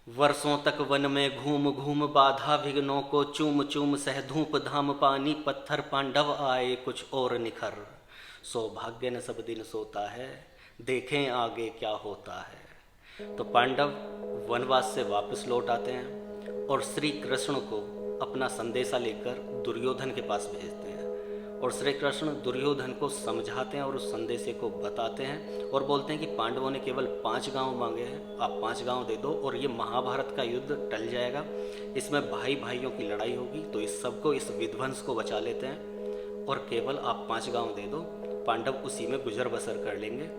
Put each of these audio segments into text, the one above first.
वर्षों तक वन में घूम घूम बाधा विघ्नों को चूम चूम सह धूप धाम पानी पत्थर पांडव आए कुछ और निखर। सौभाग्य न सब दिन सोता है, देखें आगे क्या होता है। तो पांडव वनवास से वापस लौट आते हैं और श्री कृष्ण को अपना संदेशा लेकर दुर्योधन के पास भेजते हैं और श्री कृष्ण दुर्योधन को समझाते हैं और उस संदेशे को बताते हैं और बोलते हैं कि पांडवों ने केवल 5 गांव मांगे हैं, आप 5 गांव दे दो और ये महाभारत का युद्ध टल जाएगा। इसमें भाई भाइयों की लड़ाई होगी तो इस सबको, इस विध्वंस को बचा लेते हैं और केवल आप 5 गांव दे दो, पांडव उसी में गुजर बसर कर लेंगे।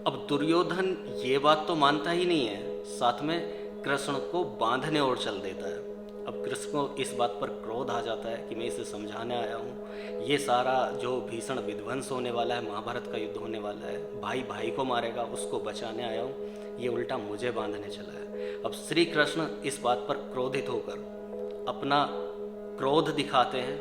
अब दुर्योधन ये बात तो मानता ही नहीं है, साथ में कृष्ण को बांधने और चल देता है। अब कृष्ण को इस बात पर क्रोध आ जाता है कि मैं इसे समझाने आया हूँ, ये सारा जो भीषण विध्वंस होने वाला है, महाभारत का युद्ध होने वाला है, भाई भाई को मारेगा, उसको बचाने आया हूँ, ये उल्टा मुझे बांधने चला है। अब श्री कृष्ण इस बात पर क्रोधित होकर अपना क्रोध दिखाते हैं,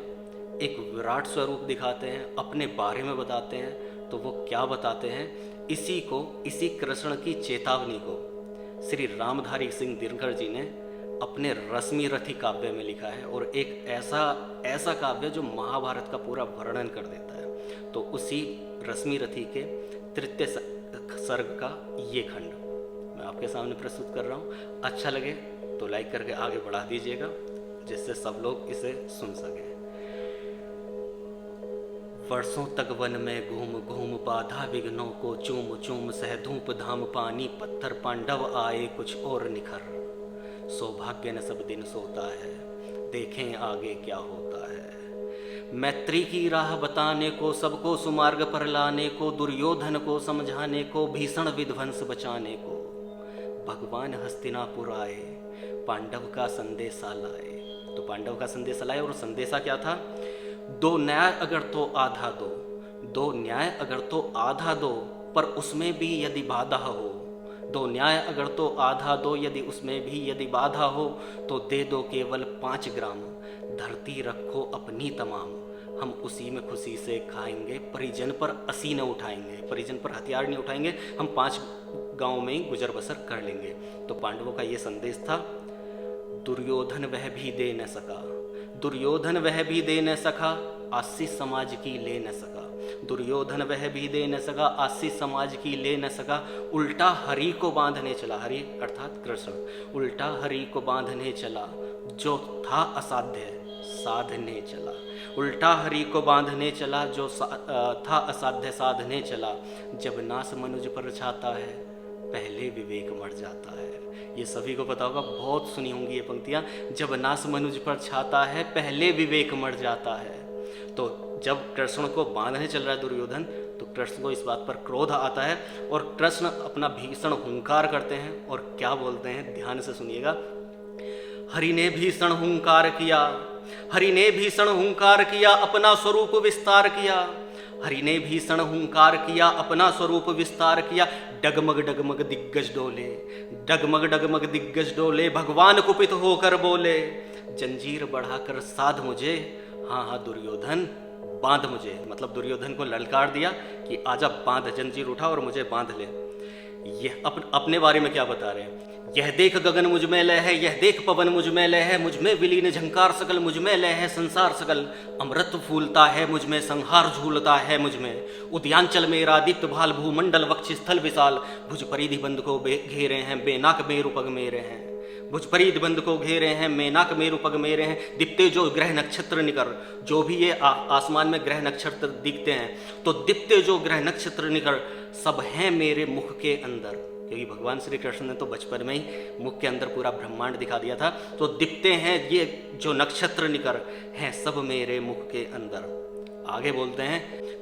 एक विराट स्वरूप दिखाते हैं, अपने बारे में बताते हैं। तो वो क्या बताते हैं, इसी कृष्ण की चेतावनी को श्री रामधारी सिंह दिनकर जी ने अपने रश्मि रथी काव्य में लिखा है और एक ऐसा काव्य जो महाभारत का पूरा वर्णन कर देता है। तो उसी रश्मि रथी के 3 सर्ग का ये खंड मैं आपके सामने प्रस्तुत कर रहा हूँ। अच्छा लगे तो लाइक करके आगे बढ़ा दीजिएगा जिससे सब लोग इसे सुन सकें। वर्षों तक वन में घूम घूम बाधा विघ्नों को चूम चूम सह धूप धाम पानी पत्थर पांडव आए कुछ और निखर। सौभाग्य न सब दिन सोता है, देखें आगे क्या होता है। मैत्री की राह बताने को, सबको सुमार्ग पर लाने को, दुर्योधन को समझाने को, भीषण विध्वंस बचाने को, भगवान हस्तिनापुर आए, पांडव का संदेशा लाए। तो पांडव का संदेशा लाए और संदेशा क्या था, 2 न्याय अगर तो आधा दो, 2 न्याय अगर तो आधा दो, पर उसमें भी यदि बाधा हो, 2 न्याय अगर तो आधा दो, यदि उसमें भी यदि बाधा हो, तो दे दो केवल 5 ग्राम, धरती रखो अपनी तमाम, हम उसी में खुशी से खाएंगे, परिजन पर असी न उठाएंगे, परिजन पर हथियार नहीं उठाएंगे, हम 5 गांव में ही गुजर बसर कर लेंगे। तो पांडवों का ये संदेश था। दुर्योधन वह भी दे न सका, दुर्योधन वह भी दे न सका, आशीष समाज की ले न सका, दुर्योधन वह भी दे न सका, आशीष समाज की ले न सका, उल्टा हरि को बांधने चला, हरि अर्थात कृष्ण, उल्टा हरि को बांधने चला, जो था असाध्य साधने चला, उल्टा हरि को बांधने चला, जो था असाध्य साधने चला, जब नास मनुज पर छाता है, पहले विवेक मर जाता है। ये सभी को पता होगा, बहुत सुनी होंगी ये पंक्तियाँ, जब नास मनुज पर छाता है, पहले विवेक मर जाता है। तो जब कृष्ण को बांधने चल रहा है दुर्योधन, तो कृष्ण को इस बात पर क्रोध आता है और कृष्ण अपना भीषण हुंकार करते हैं और क्या बोलते हैं, ध्यान से सुनिएगा। हरि ने भीषण हुंकार किया, हरि ने भीषण हुंकार किया, अपना स्वरूप विस्तार किया, हरि ने भीषण हुंकार किया, अपना स्वरूप विस्तार किया, डगमग डगमग दिग्गज डोले, डगमग डगमग दिग्गज डोले, भगवान कुपित होकर बोले, जंजीर बढ़ाकर साध मुझे, हाँ हाँ दुर्योधन बांध मुझे। मतलब दुर्योधन को ललकार दिया कि आजा बांध, जंजीर उठा और मुझे बांध ले। यह अपने बारे में क्या बता रहे हैं, यह देख गगन मुझ में लय है, यह देख पवन मुझ में लय है, मुझ में विलीन झंकार सकल, मुझ में लय है संसार सकल, अमृत फूलता है मुझ में, संहार झूलता है मुझ में, उद्यांचल मेरा दीप्त भाल, भूमंडल वक्ष स्थल विशाल, भुज परिधि बंद को घेरे हैं, बेनाक मेरु पग मेरे हैं, भुज परिधि बंद को घेरे हैं, मेनाक मेरु पग मेरे हैं, दिप्ते जो ग्रह नक्षत्र निकर, जो भी ये आसमान में ग्रह नक्षत्र दिखते हैं, तो दिप्ते जो ग्रह नक्षत्र निकर, सब हैं मेरे मुख के अंदर। क्योंकि भगवान श्री कृष्ण ने तो बचपन में ही मुख के अंदर पूरा ब्रह्मांड दिखा दिया था। तो दिखते हैं ये जो नक्षत्र निकर हैं सब मेरे मुख के अंदर। आगे बोलते हैं,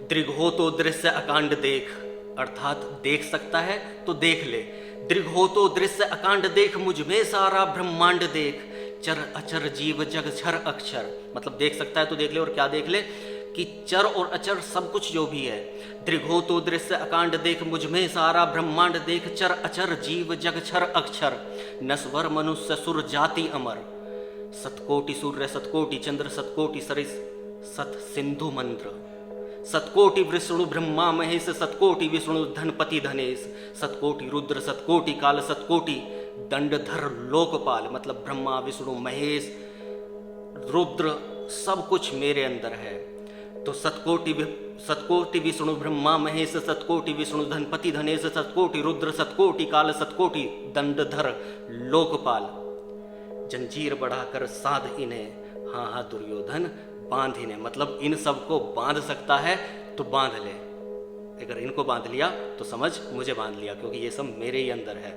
दृग हो तो दृश्य अकांड देख, अर्थात देख सकता है तो देख ले, दृग हो तो दृश्य अकांड देख, मुझ में सारा ब्रह्मांड देख, चर अचर जीव जग छर अक्षर, मतलब देख सकता है तो देख ले, और क्या देख ले कि चर और अचर सब कुछ जो भी है। दृघो तो दृश्य अकांड देख, मुझ में सारा ब्रह्मांड देख, चर अचर जीव जग छर अक्षर, नस्वर मनुष्य सुर जाति अमर, सतकोटि सूर्य सतकोटि चंद्र सतकोटि सरिस सत सिंधु मंत्र, सतकोटि विष्णु ब्रह्मा महेश, सतकोटि विष्णु धनपति धनेश, सतकोटि रुद्र सतकोटि काल, सतकोटि दंडधर लोकपाल, मतलब ब्रह्मा विष्णु महेश रुद्र सब कुछ मेरे अंदर है। तो सतकोटि विष्णु ब्रह्मा महेश, सतकोटि विष्णु धनपति धनेश, सतकोटि रुद्र सतकोटि काल, सतकोटि दंडधर लोकपाल। जंजीर बढ़ाकर साध इन्हें, हाँ हाँ दुर्योधन बांध इन्हें, मतलब इन सबको बांध सकता है तो बांध ले। अगर इनको बांध लिया तो समझ मुझे बांध लिया, क्योंकि ये सब मेरे ही अंदर है।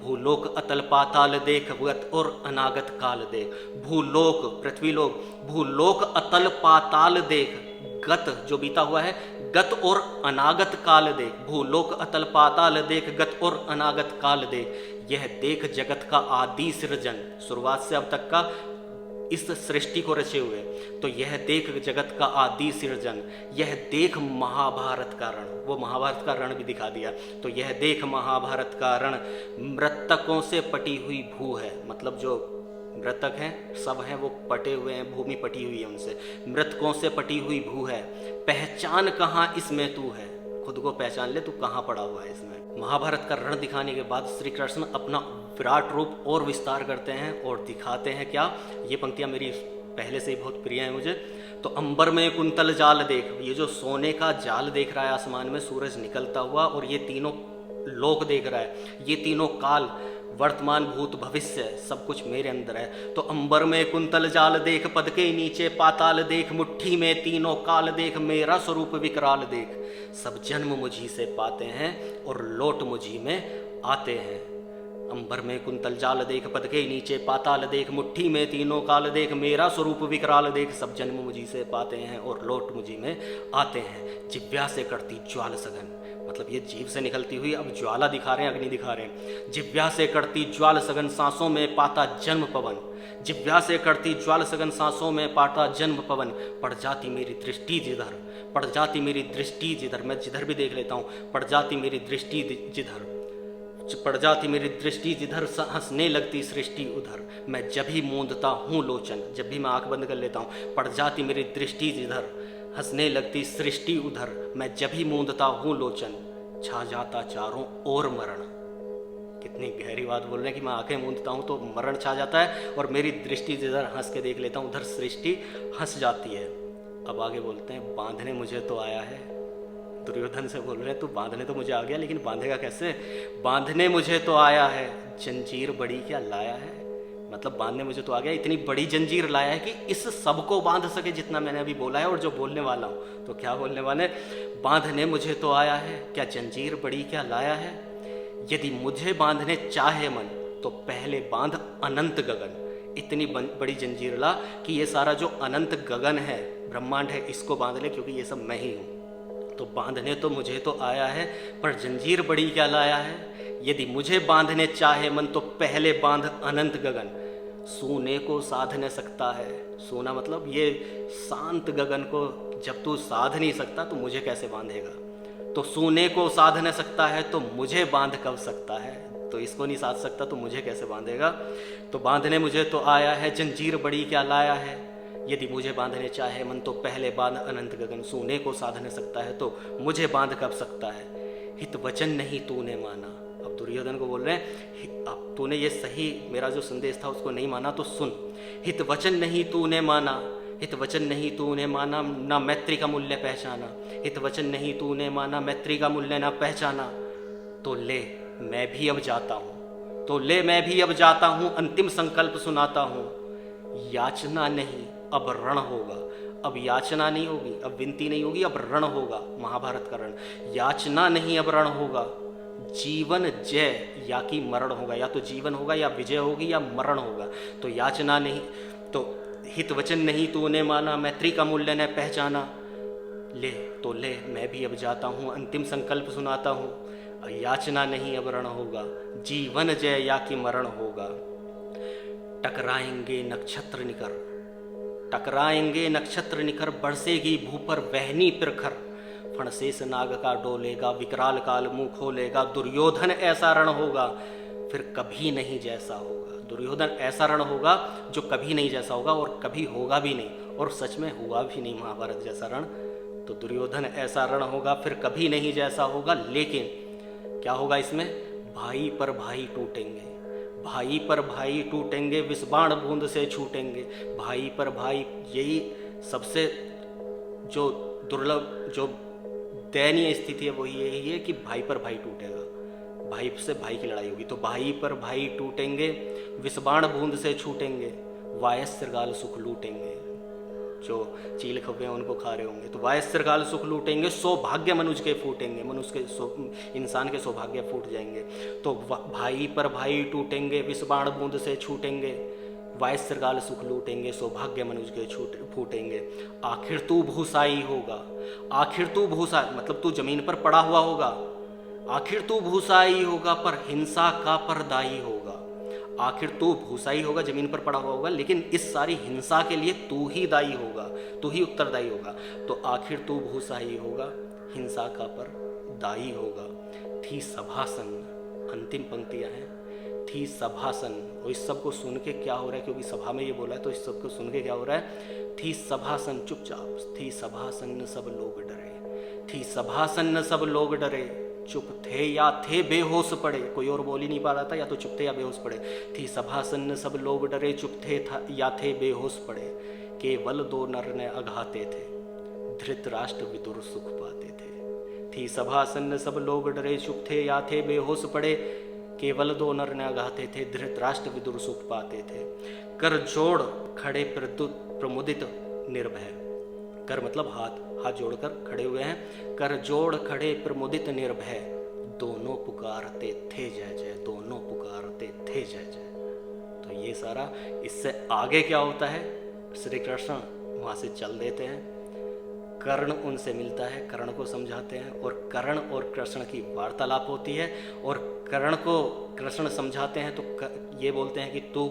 भूलोक अतल पाताल देख, गत और अनागत काल देख। भूलोक पृथ्वीलोक, भूलोक अतल पाताल देख, गत जो बीता हुआ है, गत और अनागत काल देख। भूलोक अतल पाताल देख, गत और अनागत काल देख। यह देख जगत का आदि सृजन, शुरुआत से अब तक का इस सृष्टि को रचे हुए। तो यह देख जगत का आदि सृजन, यह देख महाभारत का रण, वो महाभारत का रण भी दिखा दिया। तो यह देख महाभारत का रण, मृतकों से पटी हुई भू है, मतलब जो मृतक हैं सब हैं वो पटे हुए हैं, भूमि पटी हुई है उनसे। मृतकों से पटी हुई भू है, पहचान कहाँ इसमें तू है, खुद को पहचान ले तू कहाँ पड़ा हुआ है इसमें। महाभारत का रण दिखाने के बाद श्री कृष्ण अपना विराट रूप और विस्तार करते हैं और दिखाते हैं क्या, ये पंक्तियाँ मेरी पहले से ही बहुत प्रिय हैं मुझे। तो अंबर में कुंतल जाल देख, ये जो सोने का जाल देख रहा है आसमान में सूरज निकलता हुआ, और ये तीनों लोक देख रहा है, ये तीनों काल वर्तमान भूत भविष्य सब कुछ मेरे अंदर है। तो अंबर में कुंतल जाल देख, पद के नीचे पाताल देख, मुट्ठी में तीनों काल देख, मेरा स्वरूप विकराल देख। सब जन्म मुझी से पाते हैं और लौट मुझी में आते हैं। अंबर में कुंतल जाल देख, पद के नीचे पाताल देख, मुट्ठी में तीनों काल देख, मेरा स्वरूप विकराल देख। सब जन्म मुझी से पाते हैं और लौट मुझी में आते हैं। जिव्या से करती ज्वाल सघन, मतलब ये जीव से निकलती हुई अब ज्वाला दिखा रहे हैं, अग्नि दिखा रहे हैं। जिव्या से करती ज्वाल सघन, सांसों में पाता जन्म पवन। जिव्या से करती ज्वाल सघन, सांसों में पाता जन्म पवन। पड़ जाती मेरी दृष्टि जिधर, पड़ जाती मेरी दृष्टि जिधर, मैं जिधर भी देख लेता हूँ, पड़ जाती मेरी दृष्टि जिधर, पड़ जाती मेरी दृष्टि जिधर, हंसने लगती सृष्टि उधर। मैं जब भी मूंदता हूँ लोचन, जब भी मैं आंख बंद कर लेता हूँ, पड़ जाती मेरी दृष्टि जिधर, हंसने लगती सृष्टि उधर। मैं जब भी मूंदता हूँ लोचन, छा जाता चारों ओर मरण। कितनी गहरी बात बोल रहे हैं कि मैं आंखें मूंदता हूँ तो मरण छा जाता है, और मेरी दृष्टि जिधर हंस के देख लेता हूँ उधर सृष्टि हंस जाती है। अब आगे बोलते हैं, बांधने मुझे तो आया है। दुर्योधन से बोल रहे हैं, तू बांधने तो मुझे आ गया, लेकिन बांधेगा कैसे? बांधने मुझे तो आया है, जंजीर बड़ी क्या लाया है, मतलब बांधने मुझे तो आ गया, इतनी बड़ी जंजीर लाया है कि इस सबको बांध सके जितना मैंने अभी बोला है और जो बोलने वाला हूँ। तो क्या बोलने वाले? बांधने मुझे तो आया है, क्या जंजीर बड़ी क्या लाया है। यदि मुझे बांधने चाहे मन, तो पहले बांध अनंत गगन। इतनी बड़ी जंजीर ला कि ये सारा जो अनंत गगन है, ब्रह्मांड है, इसको बांध ले, क्योंकि ये सब मैं ही हूँ। तो बांधने तो मुझे तो आया है, पर जंजीर बड़ी क्या लाया है। यदि मुझे बांधने चाहे मन, तो पहले बांध अनंत गगन। सोने को साध न सकता है, सोना मतलब ये शांत गगन को जब तू साध नहीं सकता तो मुझे कैसे बांधेगा। तो सोने को साध न सकता है तो मुझे बांध कब सकता है, तो इसको नहीं साध सकता तो मुझे कैसे बांधेगा। तो बांधने मुझे तो आया है, जंजीर बड़ी क्या लाया है। यदि मुझे बांधने चाहे मन, तो पहले बांध अनंत गगन। सोने को साध न सकता है तो मुझे बांध कब सकता है। हित वचन नहीं तूने माना। अब दुर्योधन को बोल रहे हैं, अब तूने ये सही मेरा जो संदेश था उसको नहीं माना तो सुन। हित वचन नहीं तूने माना, हित वचन नहीं तूने माना, ना मैत्री का मूल्य पहचाना। हित वचन नहीं तूने माना, मैत्री का मूल्य ना पहचाना। तो ले मैं भी अब जाता हूँ, तो ले मैं भी अब जाता हूँ, अंतिम संकल्प सुनाता हूँ। याचना नहीं अब रण होगा। अब याचना नहीं होगी, अब विनती नहीं होगी, अब रण होगा। महाभारत का रण। याचना नहीं अब रण होगा। जीवन जय या कि मरण होगा, या तो जीवन होगा या विजय होगी या मरण होगा। तो याचना नहीं, तो हित वचन नहीं तूने माना, मैत्री का मूल्य न पहचाना। ले तो ले मैं भी अब जाता हूँ, अंतिम संकल्प सुनाता हूँ। याचना नहीं अब रण होगा, जीवन जय या कि मरण होगा। टकराएंगे नक्षत्र निकर, टकराएंगे नक्षत्र निकर, बरसेगी भू पर वहनी प्रखर। फणशेष नाग का डोलेगा, विकराल काल मुंह खोलेगा। दुर्योधन ऐसा रण होगा, फिर कभी नहीं जैसा होगा। दुर्योधन ऐसा रण होगा जो कभी नहीं जैसा होगा, और कभी होगा भी नहीं, और सच में हुआ भी नहीं महाभारत जैसा रण। तो दुर्योधन ऐसा रण होगा, फिर कभी नहीं जैसा होगा। लेकिन क्या होगा इसमें? भाई पर भाई टूटेंगे, भाई पर भाई टूटेंगे, विषबाण बूंद से छूटेंगे। भाई पर भाई, यही सबसे जो दुर्लभ, जो दयनीय स्थिति है वो यही है कि भाई पर भाई टूटेगा, भाई से भाई की लड़ाई होगी। तो भाई पर भाई टूटेंगे, विषबाण बूंद से छूटेंगे, वायस श्रृगाल सुख लूटेंगे। जो चील कौवे उनको खा रहे होंगे, तो वायस श्रृगाल सुख लूटेंगे, सौभाग्य मनुष्य के फूटेंगे, मनुष्य के इंसान के सौभाग्य फूट जाएंगे। तो भाई पर भाई टूटेंगे, विषबाण बूंद से छूटेंगे, वायस श्रृगाल सुख लूटेंगे, सौभाग्य मनुष्य के फूटेंगे। आखिर तू भूसाई होगा, आखिर तू भूसा मतलब तू जमीन पर पड़ा हुआ होगा, आखिर तू भूसाई होगा पर हिंसा का परदाई होगा। आखिर तू भूसाई होगा, जमीन पर पड़ा हुआ होगा, लेकिन इस सारी हिंसा के लिए तू ही दायी होगा, तू ही उत्तरदायी होगा। तो आखिर तू भूसाई होगा, हिंसा का परदायी होगा। थी सभासन, अंतिम पंक्तियां हैं, थी सभासन। और इस सब को सुन के क्या हो रहा है, क्योंकि सभा में ये बोला है, तो इस सब को सुन के क्या हो रहा है, थी सभासन चुपचाप, थी सभासन सब लोग डरे, थी सभासन सब लोग डरे, चुप थे या थे बेहोश पड़े। कोई और बोल ही नहीं पा रहा था, या तो चुप थे या बेहोश पड़े। थी सभासन सब लोग डरे, चुप थे या थे बेहोश पड़े। केवल दो नर ने अघाते थे, धृतराष्ट्र विदुर सुख पाते थे। थी सभासन सब लोग डरे, चुप थे या थे बेहोश पड़े। केवल दो नर ने अघाते थे, धृतराष्ट्र विदुर सुख पाते थे। कर जोड़ खड़े प्रमुदित निर्भय, कर मतलब हाथ, हाथ जोड़कर खड़े हुए हैं। कर जोड़ खड़े प्रमुदित निर्भय, दोनों पुकारते थे जय जय, दोनों पुकारते थे जय जय। तो ये सारा, इससे आगे क्या होता है, श्री कृष्ण वहाँ से चल देते हैं, कर्ण उनसे मिलता है, कर्ण को समझाते हैं, और कर्ण और कृष्ण की वार्तालाप होती है। और कर्ण को कृष्ण समझाते हैं, तो ये बोलते हैं कि तू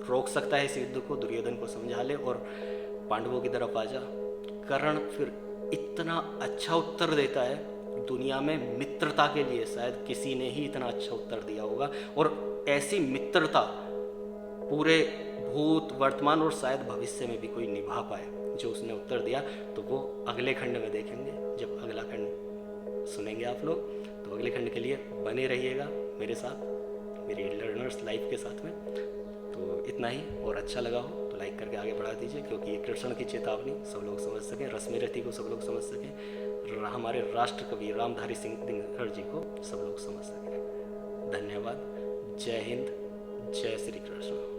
रोक सकता है इस युद्ध को, दुर्योधन को समझा ले और पांडवों की तरफ आ जा। कर्ण फिर इतना अच्छा उत्तर देता है, दुनिया में मित्रता के लिए शायद किसी ने ही इतना अच्छा उत्तर दिया होगा। और ऐसी मित्रता पूरे भूत, वर्तमान और शायद भविष्य में भी कोई निभा पाए जो उसने उत्तर दिया। तो वो अगले खंड में देखेंगे, जब अगला खंड सुनेंगे आप लोग। तो अगले खंड के लिए बने रहिएगा मेरे साथ, मेरी लर्नर्स लाइफ के साथ में। तो इतना ही, और अच्छा लगा हो तो लाइक करके आगे बढ़ा दीजिए, क्योंकि ये कृष्ण की चेतावनी सब लोग समझ सकें, रश्मि रति को सब लोग समझ सकें, हमारे राष्ट्र कवि रामधारी सिंह दिनकर जी को सब लोग समझ सकें। धन्यवाद। जय हिंद, जय श्री कृष्ण।